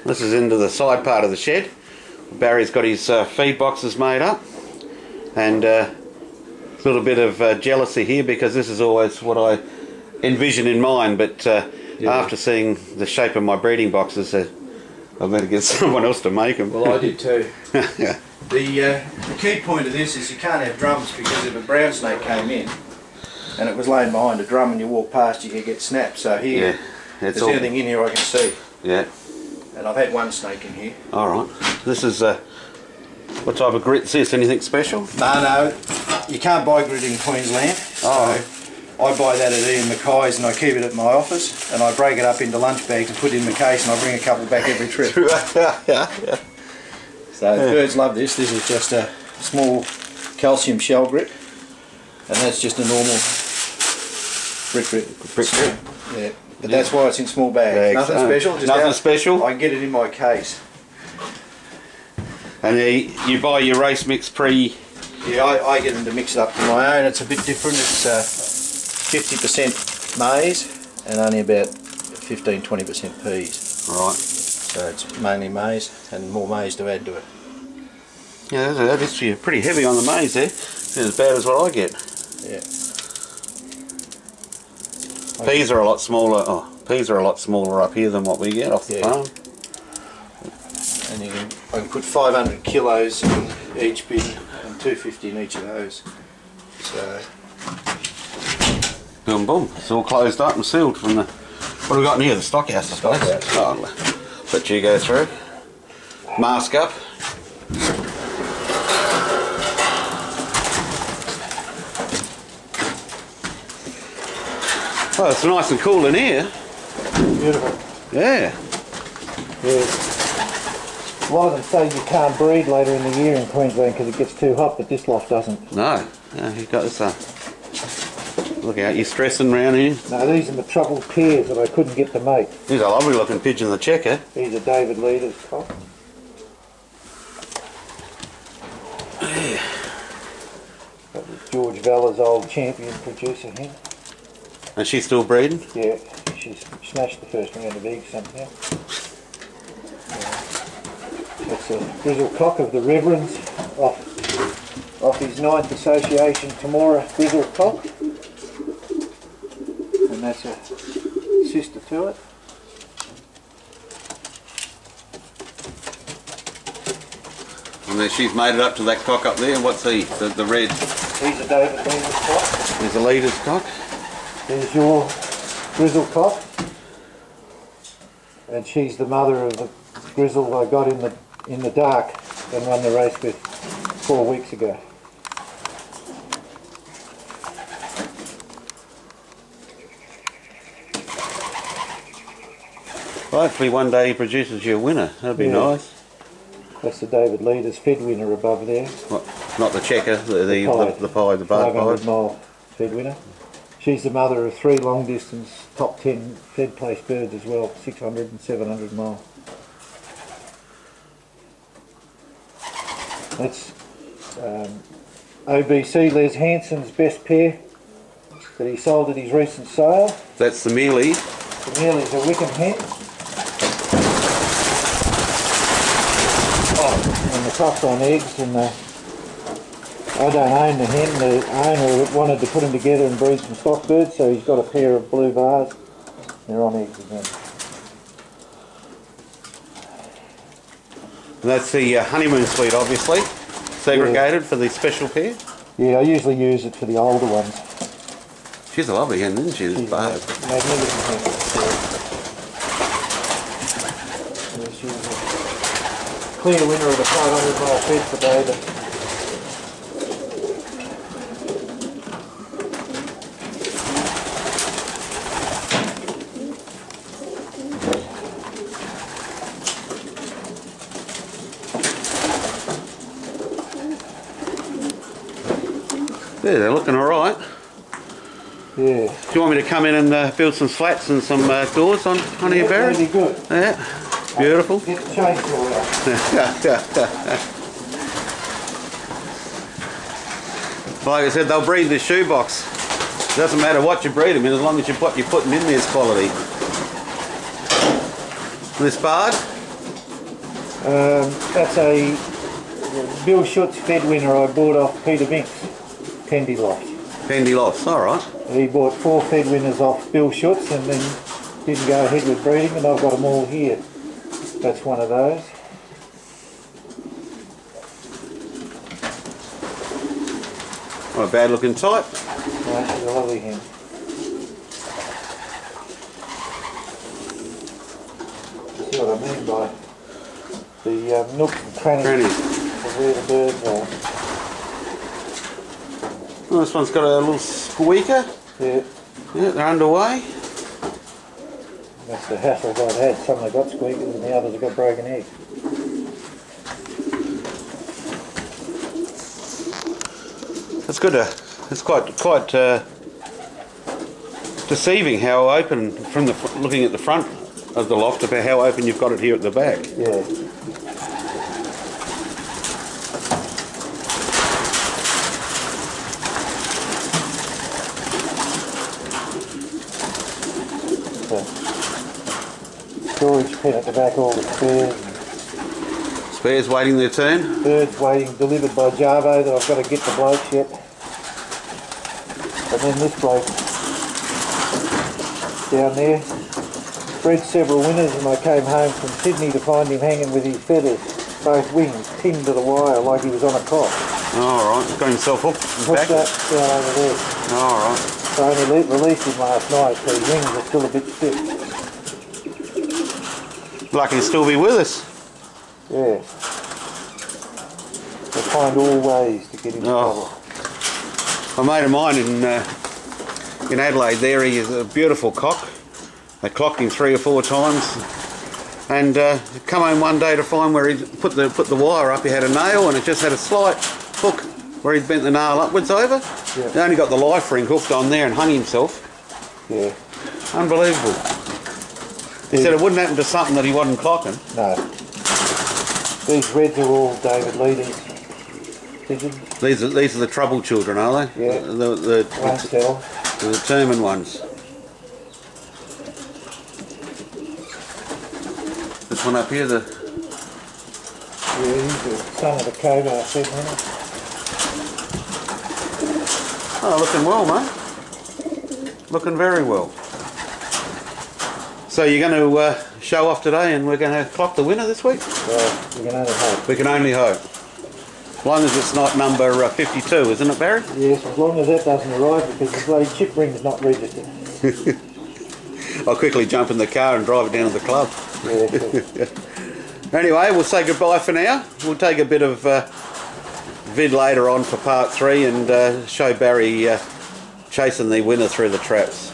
This is into the side part of the shed. Barry's got his feed boxes made up, and a little bit of jealousy here because this is always what I envision in mind, but after seeing the shape of my breeding boxes, I better get someone else to make them. Well, I did too. Yeah. The key point of this is you can't have drums, because if a brown snake came in and it was laying behind a drum and you walk past, you could get snapped. So here, there's anything in here I can see. Yeah. And I've had one snake in here. Alright. This is, what type of grit's this? Anything special? No, you can't buy grit in Queensland. Oh. So I buy that at Ian Mackay's and I keep it at my office, and I break it up into lunch bags and put it in the case, and I bring a couple back every trip. Yeah. So the birds love this. This is just a small calcium shell grit, and that's just a normal brick grit. Yeah, but that's why it's in small bags. Nothing special. Just nothing special. I can get it in my case. And you buy your race mix pre. Yeah, I get them to mix it up to my own. It's a bit different. It's 50% maize and only about 15-20% peas. Right. So it's mainly maize and more maize to add to it. Yeah, that is pretty heavy on the maize there. It's as bad as what I get. Yeah. Peas are a lot smaller. Oh, peas are a lot smaller up here than what we get off the farm. And I can put 500 kilos in each bin and 250 in each of those. So. Boom, boom. It's all closed up and sealed from the. What have we got in here? The stockhouse, I suppose. Oh, let you go through. Mask up. Oh, it's nice and cool in here. Beautiful. Yeah. A lot of them say you can't breed later in the year in Queensland because it gets too hot, but this loft doesn't. No, you've got this. Look out, you're stressing around here. No, these are the troubled pairs that I couldn't get to mate. He's a lovely looking pigeon, the checker. He's a David Leader's cock. Yeah. That was George Vella's old champion producer here. And she's still breeding? Yeah, she smashed the first round of eggs somehow. That's a grizzle cock of the Reverends off his 9th Association Temora grizzle cock. And that's a sister to it. And then she's made it up to that cock up there. What's he? The red? He's a David Leader's cock. He's a Leader's cock. There's your grizzle cock. And she's the mother of the grizzle I got in the dark and won the race with 4 weeks ago. Well, hopefully one day he produces you a winner. That'd be nice. That's the David Leader's fed winner above there. What? Not the checker, the pie, the barred 500 pie. mile fed winner. She's the mother of 3 long distance top 10 fed place birds as well, 600 and 700 mile. That's OBC Les Hanson's best pair that he sold at his recent sale. That's the mealy. The mealy's a Wickham hen. And the cock's on eggs, and I don't own the hen. The owner wanted to put them together and breed some stock birds, so he's got a pair of blue bars. They're on eggs again. And that's the honeymoon suite, obviously, segregated for the special pair. Yeah, I usually use it for the older ones. She's a lovely hen, isn't she? This bird. Magnificent hen. She's a clear winner of the 500 mile fed for David. Yeah, they're looking alright. Yeah. Do you want me to come in and build some slats and some doors on here, Barry? Really good. Yeah, beautiful. Get the chainsaw out. Like I said, they'll breed this shoebox. It doesn't matter what you breed them in, as long as what you're putting in there is quality. This barred, That's a Bill Schutz fed winner I bought off Peter Binks, Pendy Lofts. Pendy Lofts, alright. He bought 4 fed winners off Bill Schutz and then didn't go ahead with breeding, and I've got them all here. That's one of those. Not a bad looking type. No, she's a lovely hen. See what I mean by the nooks and crannies of where the birds are. Well, this one's got a little squeaker. Yeah. Yeah, they're underway. That's the hassles I've had. Some have got squeakers and the others have got broken eggs. It's good. It's quite deceiving how open from the looking at the front of the loft about how open you've got it here at the back. Yeah. Storage pen at the back, all the spares. Spares waiting their turn. Birds waiting, delivered by Jarbo that I've got to get the blokes yet. And then this bloke down there bred several winners, and I came home from Sydney to find him hanging with his feathers, both wings, pinned to the wire like he was on a cock. Alright, got himself hooked. Hooked up down over there. Alright. So I only released him last night, so his wings are still a bit stiff. Lucky to still be with us. Yeah. They find all ways to get him in trouble. A mate of mine in Adelaide there, he is a beautiful cock. They clocked him 3 or 4 times, and come home one day to find where he put the wire up. He had a nail, and it just had a slight hook where he'd bent the nail upwards over. Yeah. He only got the life ring hooked on there and hung himself. Yeah. Unbelievable. He said it wouldn't happen to something that he wasn't clocking. No. These reds are all David Leady's pigeons. These are the trouble children, are they? Yeah. The Won't sell. determined ones. This one up here, Yeah, he's the son of the Kogar fed winner. oh, looking well, mate. Looking very well. So you're going to show off today, and we're going to clock the winner this week? Well, we can only hope. We can only hope. As long as it's not number 52, isn't it, Barry? Yes, as long as that doesn't arrive, because the bloody chip ring's not registered. I'll quickly jump in the car and drive it down to the club. Yeah. Anyway, we'll say goodbye for now. We'll take a bit of vid later on for part 3 and show Barry chasing the winner through the traps.